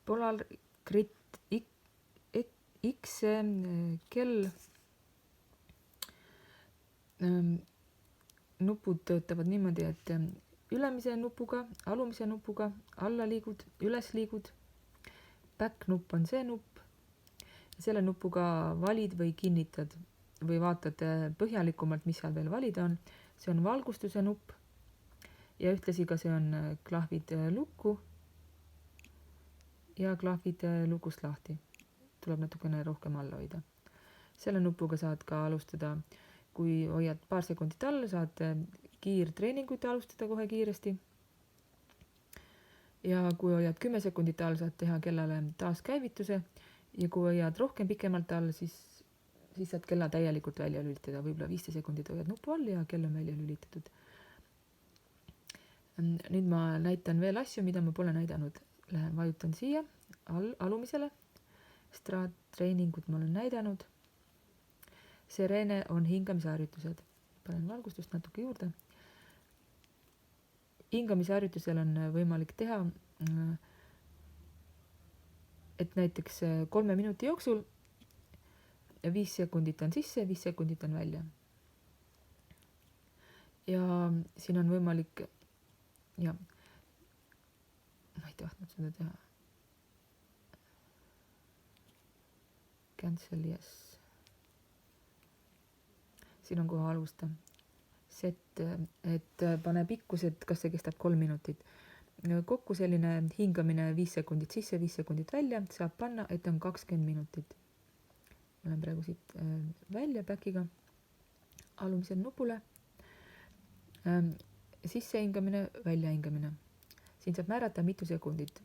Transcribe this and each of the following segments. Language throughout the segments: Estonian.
Polar Grit X kell nupud töötavad niimoodi, et ülemise nupuga, alumise nupuga alla liigud, üles liigud. Back nupp on see nupp. Selle nupuga valid või kinnitad või vaatad põhjalikumalt, mis seal veel valida on. See on valgustuse nupp ja ühtlasi ka see on klahvid lukku ja klahvid lukust lahti. Tuleb natukene rohkem alla hoida. Selle nupuga saad ka alustada, kui hoiad paar sekundit all, saad kiirtreeninguid alustada kohe kiiresti. Ja kui hoiad 10 sekundit all, saad teha kellale taaskäivituse ja kui hoiad rohkem pikemalt all, siis saad kella täielikult välja lülitada. Võib-olla 15 sekundit hoiad nupu all ja kell on välja lülitatud. Nüüd ma näitan veel asju, mida ma pole näidanud. Lähen vajutan siia alumisele. Treeningut ma olen näidanud. Serene on hingamisharjutused. Panen valgustust natuke juurde. Hingamisharjutusel on võimalik teha, et näiteks 3 minuti jooksul 5 sekundit on sisse, 5 sekundit on välja. Ja siin on võimalik, ja ma ei tahtnud seda teha. Cancel, yes. Siin on kohe alusta. Set, et pane pikkused, kas see kestab 3 minutit. Kokku selline hingamine 5 sekundit sisse, 5 sekundit välja, saab panna, et on 20 minutit. Ma olen praegu siit välja backiga, alumisel nupule. Sisse hingamine, välja hingamine. Siin saab määrata mitu sekundit.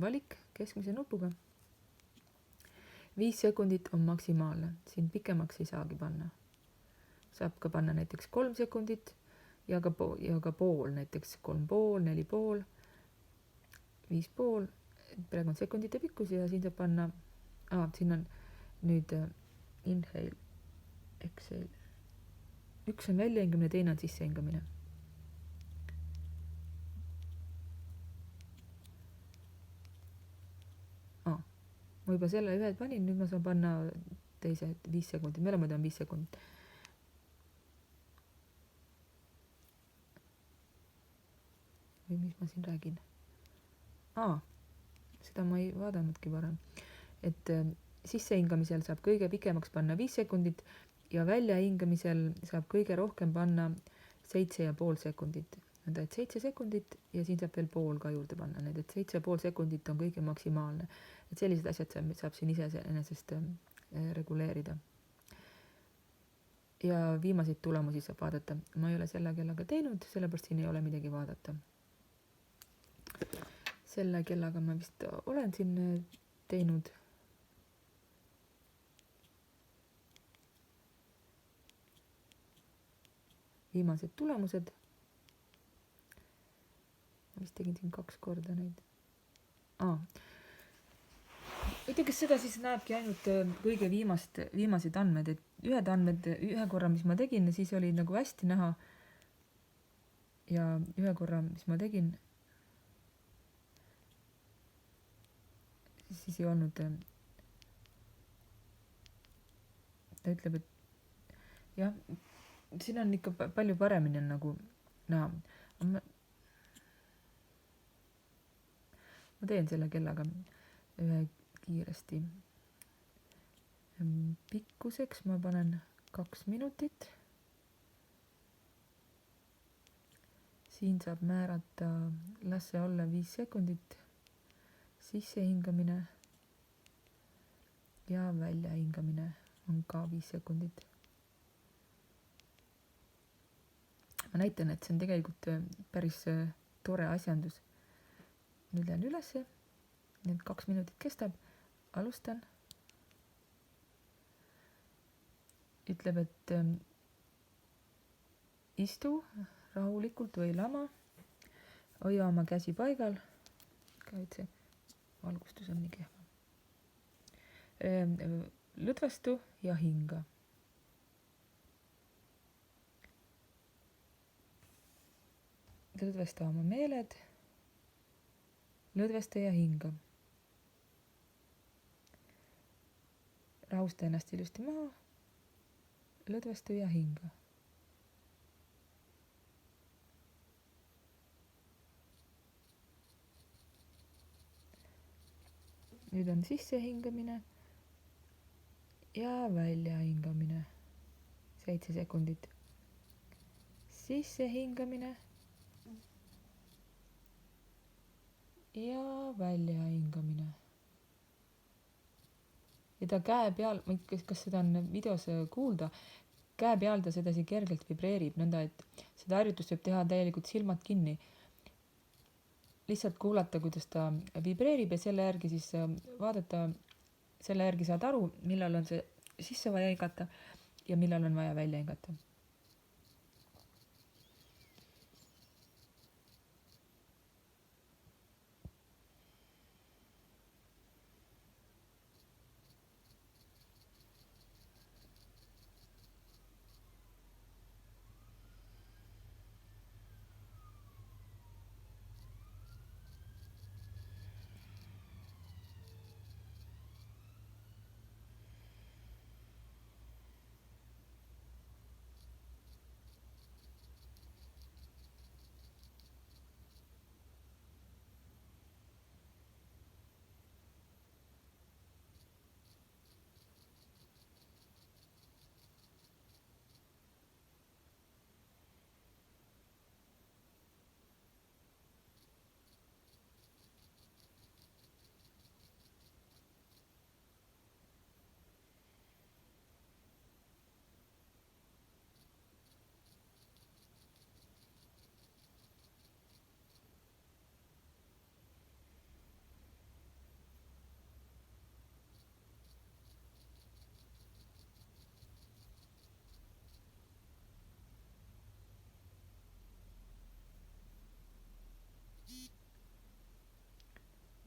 Valik keskmise nupuga. 5 sekundit on maksimaalne, siin pikemaks ei saagi panna. Saab ka panna näiteks 3 sekundit ja ka pool, näiteks 3,5, 4,5, 5,5. Praegu on sekundite pikkus ja siin saab panna, siin on nüüd inhale, exhale. Üks on väljahingamine, teine on sissehingamine. Ma juba selle ühed panin, nüüd ma saan panna teise 5 sekundit, mõlemad on 5 sekundit. Või mis ma siin räägin? Seda ma ei vaadanudki varem. Et sissehingamisel saab kõige pikemaks panna 5 sekundit ja väljahingamisel saab kõige rohkem panna 7,5 sekundit. Nõnda, et 7 sekundit ja siin saab veel pool ka juurde panna. Need, et 7,5 sekundit on kõige maksimaalne. Et sellised asjad saab siin enesest reguleerida. Ja viimaseid tulemusi saab vaadata. Ma ei ole selle kellaga teinud, sellepärast siin ei ole midagi vaadata. Selle kellaga ma vist olen siin teinud. Viimased tulemused. Ma vist tegin siin 2 korda neid. Muidugi seda siis näebki ainult kõige viimased andmed, et ühe korra, mis ma tegin, siis oli nagu hästi näha ja ühe korra, mis ma tegin, siis ei olnud, ta ütleb, et jah, siin on ikka palju paremini nagu näha. Ma teen selle kellaga ühe kiiresti. Pikkuseks ma panen 2 minutit. Siin saab määrata, las see olla 5 sekundit. Sissehingamine ja väljahingamine on ka 5 sekundit. Ma näitan, et see on tegelikult päris tore asjandus. Nüüd lähen ülesse, need 2 minutit kestab, alustan. Ütleb, et istu rahulikult või lama, hoia oma käsi paigal, ka et see valgustus on nii kehva. Lõdvestu ja hinga. Lõdvesta oma meeled. Lõdvesta ja hinga. rahusta ennast ilusti maha, lõdvestu ja hinga. Nüüd on sisse hingamine ja välja hingamine. 7 sekundit. Sisse hingamine ja välja hingamine. Ja ta käe peal, kas seda on videos kuulda, käe peal ta sedasi kergelt vibreerib, nõnda et seda harjutust võib teha täielikult silmad kinni. Lihtsalt kuulata, kuidas ta vibreerib ja selle järgi siis vaadata, selle järgi saad aru, millal on see sisse vaja hingata ja millal on vaja välja hingata.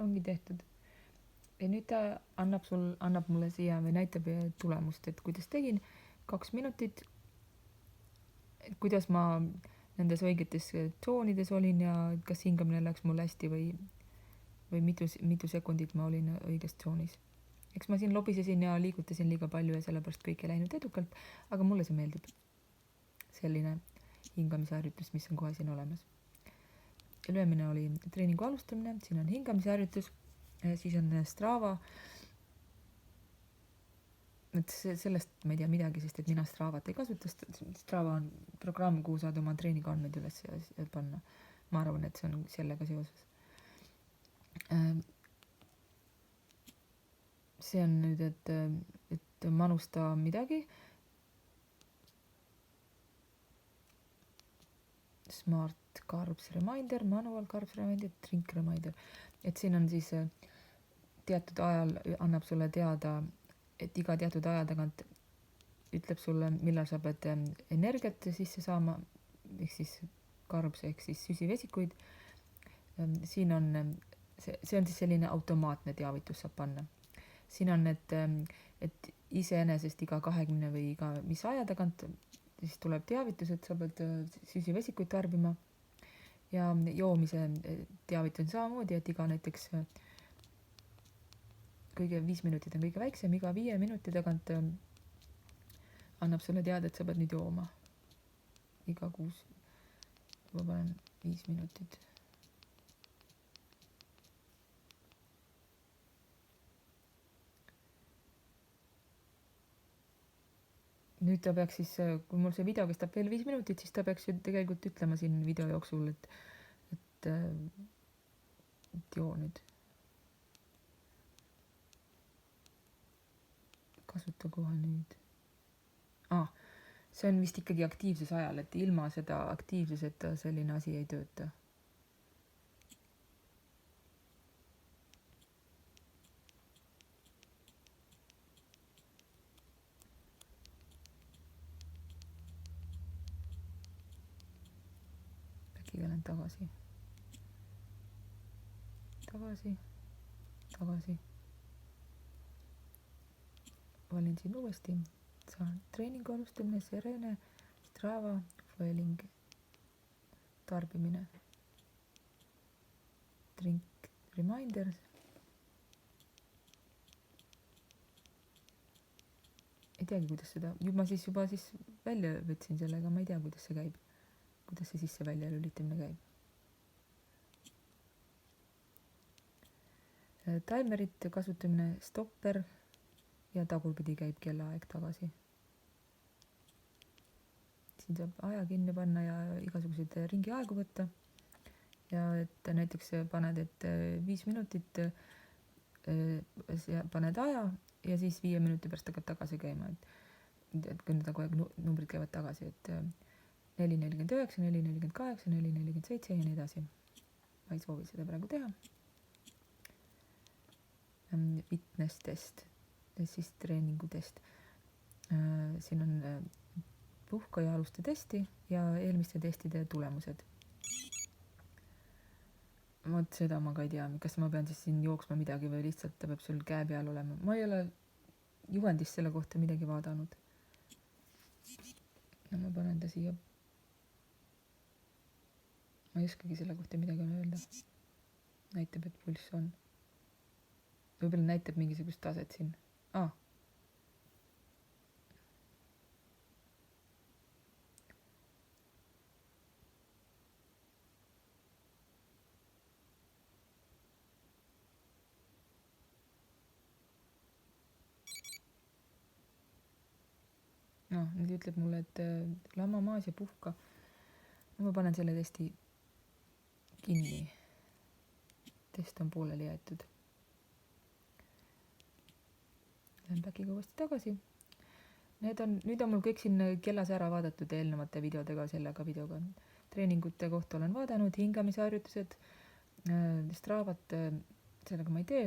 Ongi tehtud. Ja nüüd ta annab mulle siia või näitab tulemust, et kuidas tegin 2 minutit, kuidas ma nendes õigetes tsoonides olin ja kas hingamine läks mul hästi või mitu sekundit ma olin õiges tsoonis. Eks ma siin lobisesin ja liigutasin liiga palju ja sellepärast kõik ei läinud edukalt, aga mulle see meeldib. Selline hingamise harjutus, mis on kohe siin olemas. Löömine oli treeningu alustamine, siin on hingamise harjutus, siis on Strava. Et sellest ma ei tea midagi, sest et mina Stravat ei kasuta. Strava on programm, kuhu saad oma treeningu andmeid üles panna. Ma arvan, et see on sellega seoses. See on nüüd, et manusta midagi. Smart Carbs Reminder, Manual Carbs Reminder, Drink Reminder. Et siin on siis teatud ajal annab sulle teada, et iga teatud aja tagant ütleb sulle, millal sa pead energiat sisse saama, ehk siis carbs ehk siis süsivesikuid. Siin on, see on siis selline automaatne teavitus saab panna. Siin on, et iseenesest iga 20 või iga mis aja tagant siis tuleb teavitus, et sa pead süsivesikuid tarbima ja joomise teavitus on samamoodi, et iga näiteks kõige 5 minutit on kõige väiksem, iga 5 minuti tagant annab sulle teada, et sa pead nüüd jooma. Iga 6, ma panen 5 minutit. Nüüd ta peaks siis, kui mul see video kestab veel 5 minutit, siis ta peaks ju tegelikult ütlema siin video jooksul, et joo nüüd. Kasuta kohe nüüd. See on vist ikkagi aktiivsus ajal, et ilma seda aktiivsuseta selline asi ei tööta. Olen tagasi. Valin siin uuesti. Saan treeningu alustamine, Serene, Strava, Fueling, tarbimine, Drink Reminder. ei teagi, kuidas seda, juba siis välja võtsin sellega, ma ei tea, kuidas see käib, kuidas see sisse-välja lülitamine käib. Timerite kasutamine, stopper ja tagurpidi käib kellaaeg tagasi. Siin saab aja kinni panna ja igasuguseid ringi aegu võtta. Ja et näiteks paned, et 5 minutit paned aja ja siis 5 minuti pärast hakkab tagasi käima, et kui need kogu aeg numbrid käivad tagasi, et 4.49, 4.48, 4.47 ja nii edasi. Ma ei soovi seda praegu teha. Fitness test, siis treeningutest. Siin on puhkaja aluste testi ja eelmiste testide tulemused. Vot seda ma ka ei tea, kas ma pean siis siin jooksma midagi või lihtsalt ta peab sul käe peal olema. Ma ei ole juhendist selle kohta midagi vaadanud. No ma panen ta siia. Ma ei oskagi selle kohta midagi öelda. Näitab, et pulss on. Võib-olla näitab mingisugust taset siin. No, nüüd ütleb mulle, et lama maas ja puhka. No, ma panen selle testi kinni. Test on pooleli jäetud. Lähen back'iga uuesti tagasi. Nüüd on mul kõik siin kellas ära vaadatud eelnevate videodega, sellega videoga. Treeningute kohta olen vaadanud, hingamisharjutused, Stravat, sellega ma ei tee,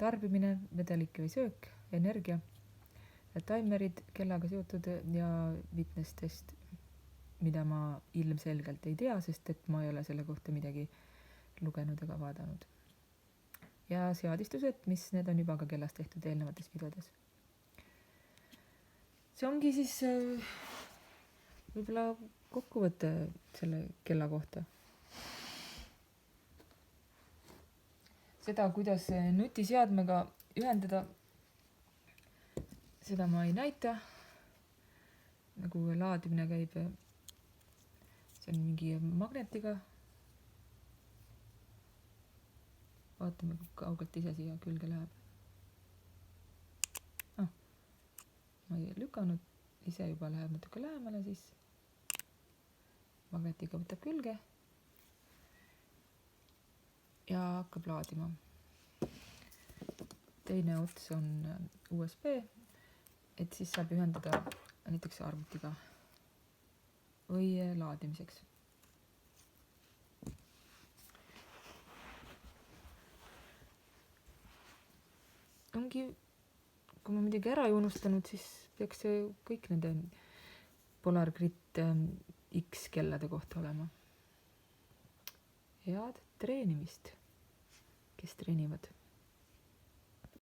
tarbimine, vedelik või söök, energia. Timerid kellaga seotud ja fitness test, mida ma ilmselgelt ei tea, sest et ma ei ole selle kohta midagi lugenud ega vaadanud. Ja seadistused, mis need on juba ka kellas tehtud eelnevates videodes. See ongi siis võib-olla kokkuvõte selle kella kohta. Seda, kuidas nutiseadmega ühendada, seda ma ei näita, nagu laadimine käib, see on mingi magnetiga. Vaatame, kui kaugelt ise siia külge läheb. Ma ei lükanud, ise juba läheb natuke lähemale, siis magnetiga võtab külge ja hakkab laadima. Teine ots on USB, et siis saab ühendada näiteks arvutiga või laadimiseks. Ongi, kui ma midagi ära ei unustanud, siis peaks see kõik nende Polar Grit X kellade kohta olema. Head treenimist, kes treenivad.